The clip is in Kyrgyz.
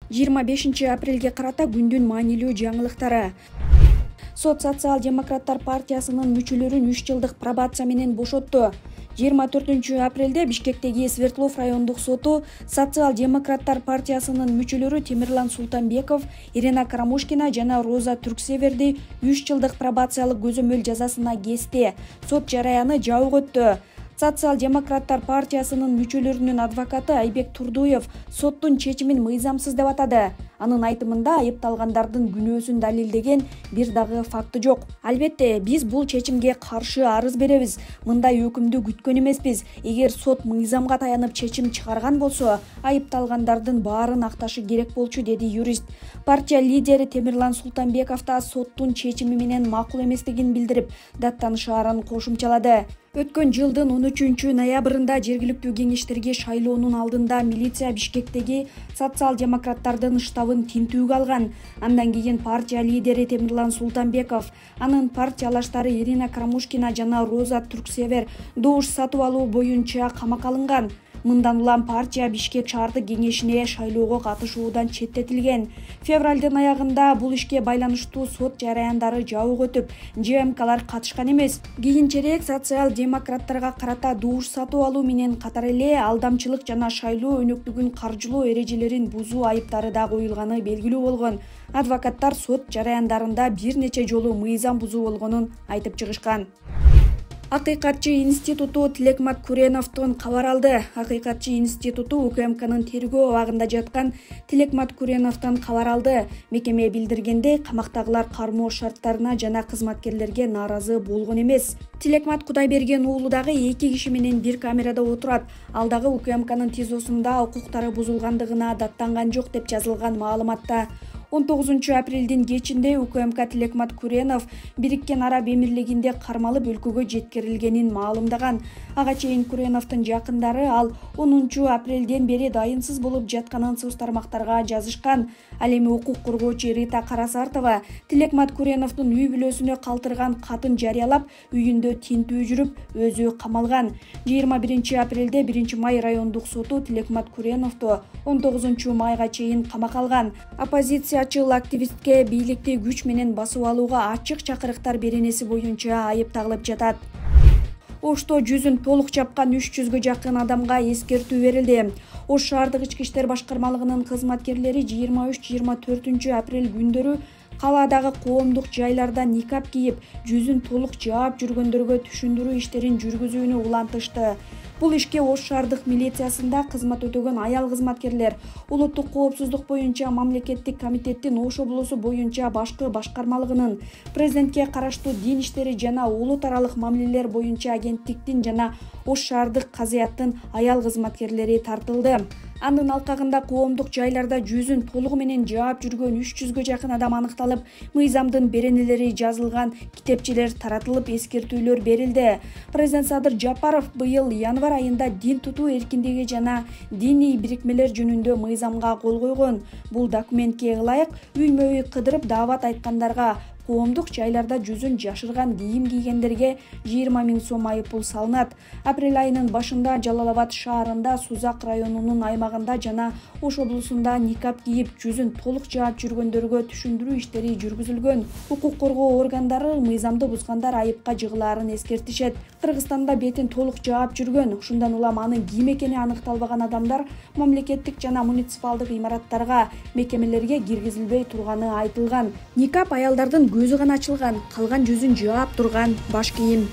25 апрелге карата күндүн маанилүү жаңылыктары. Сот Социал-демократтар партиясынын мүчөлөрүн 3 жылдык пробация менен бошотту. 24 апрелде Бишкектеги Свердлов райондук соту Социал-демократтар партиясынын мүчөлөрү Темирлан Султанбеков, Ирина Карамушкина жана Роза Түрксеверди 3 жылдык пробациялык көзөмөл жазасына кести. Сот жараяны жабык өттү. Социал-демократтар партиясынын мүчөлөрүнүн адвокаты Айбек Турдуев соттун чечимин мыйзамсыз деп атады. Анын айтымында айыпталгандардын күнөөсүн далилдеген бир дагы факты жок. Албетте, биз бул чечимге каршы арыз беребиз. Мындай өкүмдү күткөн эмеспиз. Эгер сот мыйзамга таянып чечим чыгарган болсо, айыпталгандардын баарын акташы керек болчу, деди юрист. Партия лидери Темирлан Султанбеков да соттун чечими менен макул эместигин билдирип, даттанышаарын кошумчалады. Өткөн жылдын 13 ноябрында жергиликтүү кеңештерге шайлоонун алдында милиция Бишкектеги социал-демократтардын штабын тинтүүгө алган. Андан кийин партия лидери Темирлан Султанбеков, анын партиялаштары Ирина Карамушкина жана Роза Түрксевер добуш сатып алуу боюнча камакка алынган. Мындан улам партия Бишкек шаардык кеңешине шайлоого катышуудан четтетилген. Февралдын аягында бул ишке байланыштуу сот жараяндары жабык өтүп, ЖМКлар катышкан эмес. Кийинчерээк социал-демократтарга карата добуш сатып алуу менен катар эле алдамчылык жана шайлоо өнөктүгүн каржылоо эрежелерин бузуу айыптары да коюлганы белгилүү болгон. Адвокаттар сот жараяндарында бир нече жолу мыйзам бузуу болгонун айтып чыгышкан. Акыйкатчы институту Тилекмат Куреновдон кабар алды. Акыйкатчы институту УКМКнын тергөө абагында жаткан Тилекмат Куреновдон кабар алды. Мекеме билдиргендей, камактагылар кармоо шарттарына жана кызматкерлерге нааразы болгон эмес. Тилекмат Кудайберген уулу дагы 2 киши менен бир камерада отурат. Ал дагы УКМКнын тизосунда укуктары бузулгандыгына даттанган жок деп жазылган маалыматта. 19 апрелдин кечинде УКМК Тилекмат Куренов Бириккен Араб Эмирлигинде кармалып өлкөгө жеткирилгенин маалымдаган. Ага чейин Куреновдун жакындары ал 10 апрелден бери дайынсыз болуп жатканын соц тармактарга жазышкан. Ал эми укук коргоочу Рита Карасартова Тилекмат Куреновдун үй бүлөсүнө калтырган катын жарыялап, үйүндө тинтүү жүрүп, өзү камалган. 21 апрелде 1-Май райондук соту Тилекмат Куреновду 19 майга чейин камакка алган. Оппозициячыл активистке бийликти күч менен басып алууга ачык чакырыктар беренеси боюнча айып тагылып жатат. Ошто жүзүн толук жапкан 300гө жакын адамга эскертүү берилди. Ош шаардык ички иштер башкармалыгынын кызматкерлери 23-24 апрель күндөрү калаадагы коомдук жайларда никап кийип, жүзүн толук жаап жүргөндөргө түшүндүрүү иштерин жүргүзүүнү улантышты. Бул ишке Ош шаардык милициясында кызмат өтөгөн аял кызматкерлер, улуттук коопсуздук боюнча мамлекеттик комитеттин Ош облусу боюнча башкы башкармалыгынын, президентке караштуу дин иштери жана улут аралык мамилелер боюнча агенттиктин жана Ош шаардык казыяттын аял кызматкерлери тартылды. Анын алкагында коомдук жайларда жүзүн толугу менен жаап жүргөн 300гө жакын адам аныкталып, мыйзамдын беренелери жазылган китепчелер таратылып, эскертүүлөр берилди. Президент Садыр Жапаров быйыл январь айында дин тутуу эркиндиги жана диний бирикмелер жөнүндө мыйзамга кол койгон. Бул документке ылайык үймө-үй кыдырып даават айткандарга, коомдук жайларда жүзүн жашырган кийим кийгендерге 20 000 сом айып пул салынат. Апрель айынын башында Жалал Абад шаарында, Сузак районунун аймагында жана Ош облусунда никап кийип, жүзүн толук жаап жүргөндөргө түшүндүрүү иштери жүргүзүлгөн. Укук коргоо органдары мыйзамды бузгандар айыпка жыгылаарын эскертишет. Кыргызстанда бетин толук жаап жүргөн, ушундан улам анын ким экени аныкталбаган адамдар мамлекеттик жана муниципалдык имараттарга, мекемелерге киргизилбей турганы айтылган. Никап аялдардын көзү гана ачылган, калган жүзүн жаап турган баш кийим.